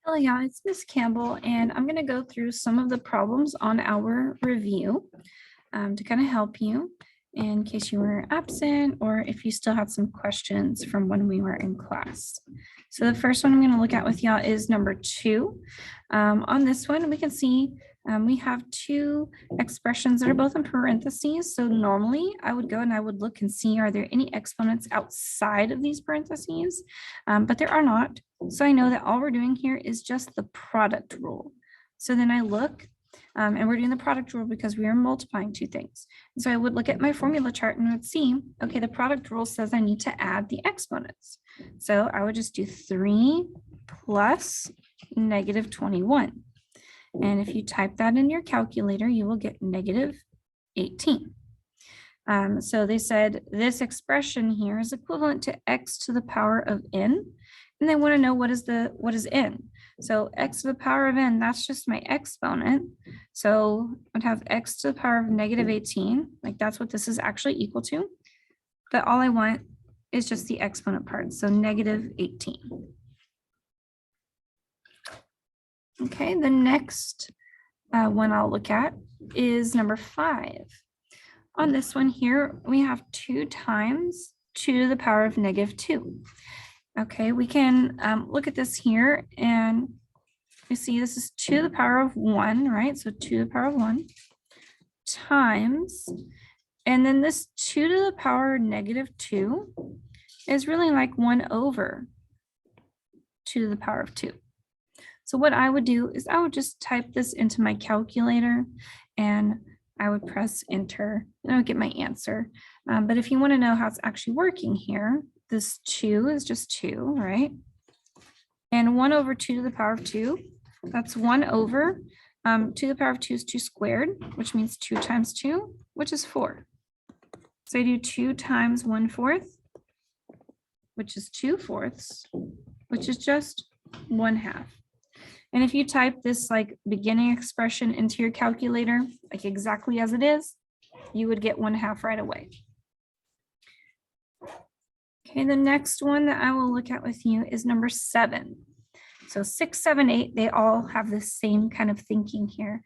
Hello, yeah, it's Miss Campbell, and I'm going to go through some of the problems on our review to kind of help you in case you were absent or if you still had some questions from when we were in class. So the first one I'm going to look at with y'all is number 2. On this one, we can see we have two expressions that are both in parentheses. So normally I would go and I would look and see, are there any exponents outside of these parentheses? But there are not. So I know that all we're doing here is just the product rule. So then I look and we're doing the product rule because we are multiplying two things. And so I would look at my formula chart and would see, okay, the product rule says I need to add the exponents. So I would just do 3 plus negative 21. And if you type that in your calculator, you will get negative 18. So they said this expression here is equivalent to x to the power of n. And they want to know what is n. So x to the power of n, that's just my exponent. So I'd have x to the power of negative 18. Like that's what this is actually equal to. But all I want is just the exponent part. So negative 18. Okay, the next one I'll look at is number 5. On this one here, we have 2 times 2 to the power of negative 2. Okay, we can look at this here and you see this is 2 to the power of 1, right? So 2 to the power of 1 times, and then this 2 to the power of negative 2 is really like 1 over 2 to the power of 2. So what I would do is I would just type this into my calculator and I would press enter and I would get my answer. But if you want to know how it's actually working here, this 2 is just 2, right? And 1 over 2 to the power of 2, that's 1 over 2 to the power of 2 is 2 squared, which means 2 times 2, which is 4. So I do 2 times 1/4, which is 2/4, which is just 1/2. And if you type this like beginning expression into your calculator, like exactly as it is, you would get 1/2 right away. Okay, the next one that I will look at with you is number 7. So 6, 7, 8, they all have the same kind of thinking here.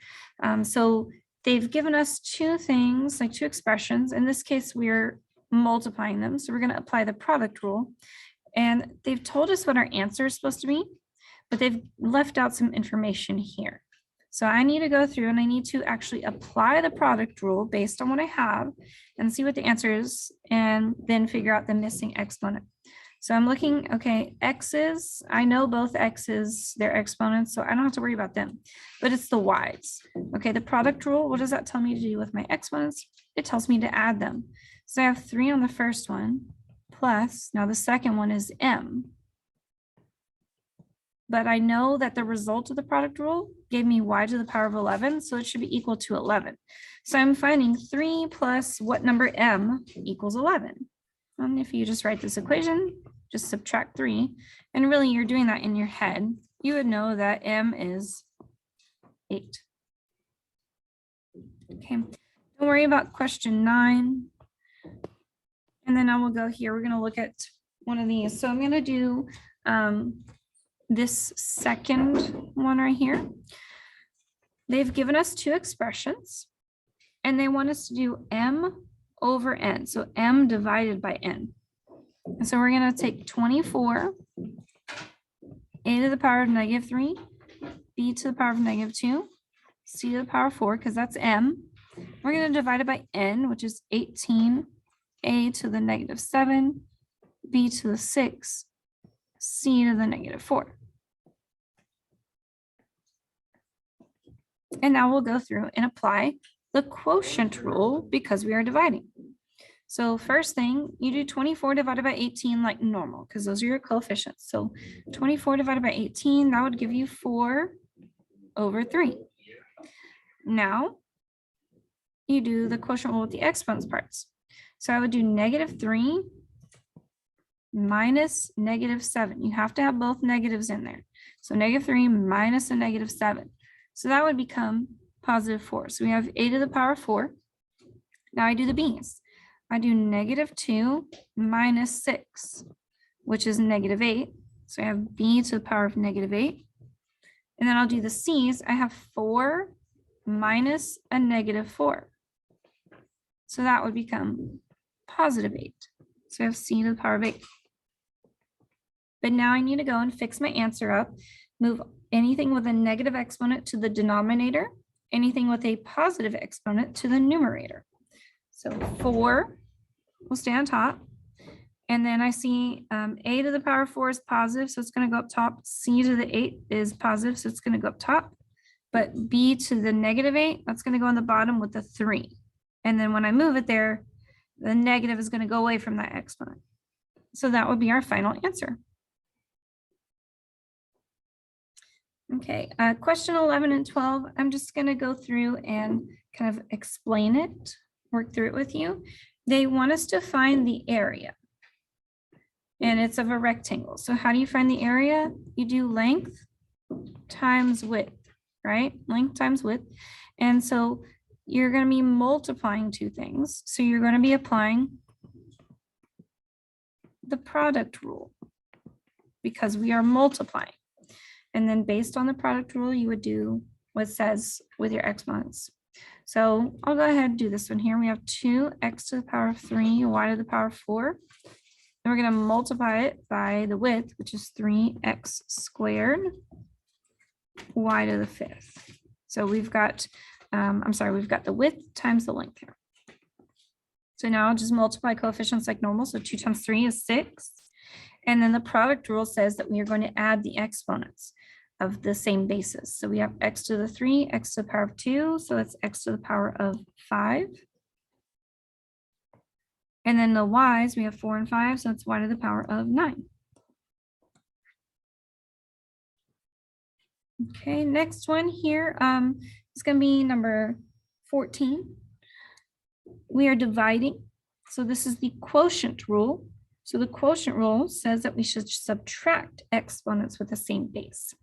So they've given us 2 things, like 2 expressions. In this case, we're multiplying them. So we're going to apply the product rule. And they've told us what our answer is supposed to be, but they've left out some information here. So I need to go through and I need to actually apply the product rule based on what I have and see what the answer is and then figure out the missing exponent. So I'm looking, okay, x's, I know both x's, they're exponents, so I don't have to worry about them, but it's the y's. Okay, the product rule, what does that tell me to do with my exponents? It tells me to add them. So I have 3 on the first one plus, now the second one is m. But I know that the result of the product rule gave me y to the power of 11, so it should be equal to 11. So I'm finding 3 plus what number m equals 11. And if you just write this equation, just subtract 3, and really you're doing that in your head, you would know that m is 8. Okay, don't worry about question 9. And then I will go here, we're going to look at one of these. So I'm going to do this second one right here. They've given us 2 expressions and they want us to do m over n. So m divided by n. And so we're going to take 24, a to the power of negative 3, b to the power of negative 2, c to the power of 4, because that's m. We're going to divide it by n, which is 18, a to the negative 7, b to the 6, c to the negative 4. And now we'll go through and apply the quotient rule because we are dividing. So first thing, you do 24 divided by 18 like normal because those are your coefficients. So 24 divided by 18, that would give you 4 over 3. Now you do the quotient rule with the exponents parts. So I would do negative 3 minus negative 7. You have to have both negatives in there. So negative 3 minus a negative 7. So that would become positive 4. So we have a to the power of 4. Now I do the b's. I do negative 2 minus 6, which is negative 8. So I have b to the power of negative 8 And then I'll do the c's. I have 4 minus a negative 4. So that would become positive 8. So I have c to the power of 8. But now I need to go and fix my answer up, move anything with a negative exponent to the denominator, anything with a positive exponent to the numerator. So 4 will stay on top. And then I see a to the power of 4 is positive, so it's going to go up top. C to the 8 is positive, so it's going to go up top. But b to the negative 8, that's going to go on the bottom with the 3. And then when I move it there, the negative is going to go away from that exponent. So that would be our final answer. Okay, question 11 and 12, I'm just going to go through and kind of explain it, work through it with you. They want us to find the area, and it's of a rectangle. So how do you find the area? You do length times width, right? Length times width. And so you're going to be multiplying two things. So you're going to be applying the product rule because we are multiplying. And then based on the product rule, you would do what it says with your exponents. So I'll go ahead and do this one here. We have 2x to the power of 3, y to the power of 4. And we're going to multiply it by the width, which is 3x squared, y to the 5th. So we've got, we've got the width times the length here. So now I'll just multiply coefficients like normal. So 2 times 3 is 6. And then the product rule says that we are going to add the exponents of the same basis. So we have x to the 3, x to the power of 2. So it's x to the power of 5. And then the y's, we have 4 and 5. So it's y to the power of 9. Okay, next one here is going to be number 14. We are dividing. So this is the quotient rule. So the quotient rule says that we should subtract exponents with the same base.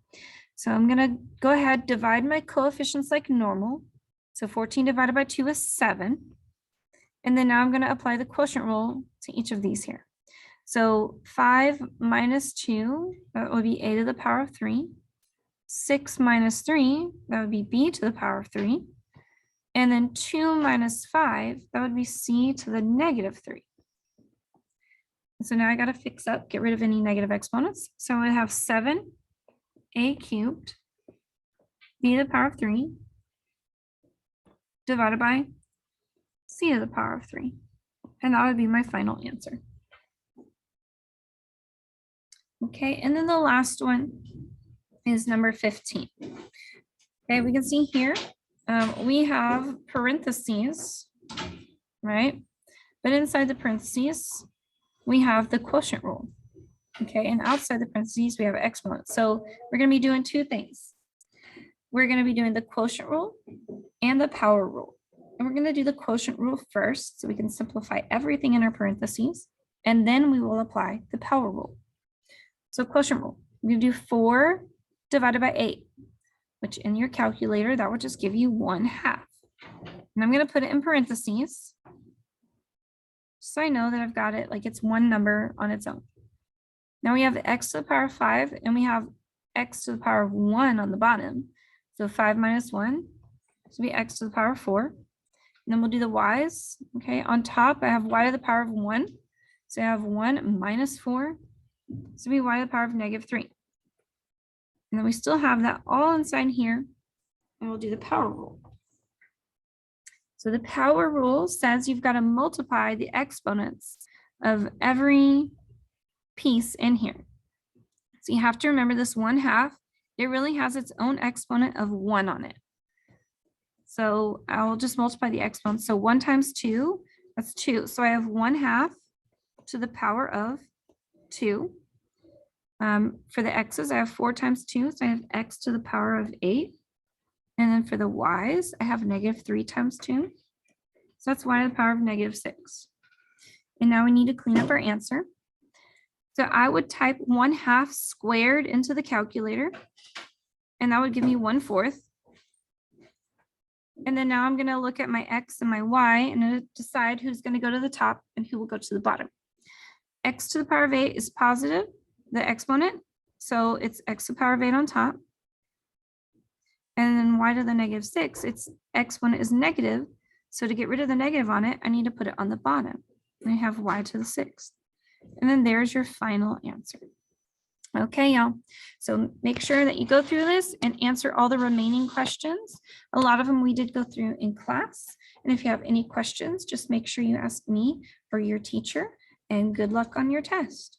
So I'm going to go ahead, divide my coefficients like normal. So 14 divided by 2 is 7. And then now I'm going to apply the quotient rule to each of these here. So 5 minus 2, that would be a to the power of 3. 6 minus 3, that would be b to the power of 3. And then 2 minus 5, that would be c to the negative 3. So now I got to fix up, get rid of any negative exponents. So I have 7a cubed b to the power of 3 divided by c to the power of 3. And that would be my final answer. Okay, and then the last one is number 15. Okay, we can see here, we have parentheses, right? But inside the parentheses, we have the quotient rule. Okay, and outside the parentheses, we have exponents. So we're going to be doing two things. We're going to be doing the quotient rule and the power rule. And we're going to do the quotient rule first, so we can simplify everything in our parentheses, and then we will apply the power rule. So quotient rule, we're going to do 4 divided by 8, which in your calculator, that would just give you 1/2. And I'm going to put it in parentheses, so I know that I've got it like it's one number on its own. Now we have x to the power of 5, and we have x to the power of 1 on the bottom. So 5 minus 1, so be x to the power of 4. And then we'll do the y's. Okay, on top, I have y to the power of 1. So I have 1 minus 4, so be y to the power of negative 3. And then we still have that all inside here, and we'll do the power rule. So the power rule says you've got to multiply the exponents of every piece in here. So you have to remember this 1/2, it really has its own exponent of 1 on it. So I'll just multiply the exponents. So 1 times 2, that's 2. So I have 1/2 to the power of 2. For the x's, I have 4 times 2, so I have x to the power of 8. And then for the y's, I have negative 3 times 2. So that's y to the power of negative 6. And now we need to clean up our answer. So I would type 1/2 squared into the calculator, and that would give me 1/4. And then now I'm going to look at my x and my y and decide who's going to go to the top and who will go to the bottom. X to the power of 8 is positive, the exponent, so it's x to the power of 8 on top. And then y to the negative 6, it's x1 is negative. So to get rid of the negative on it, I need to put it on the bottom. And I have y to the 6th. And then there's your final answer. Okay, y'all. So make sure that you go through this and answer all the remaining questions. A lot of them we did go through in class. And if you have any questions, just make sure you ask me or your teacher. And good luck on your test.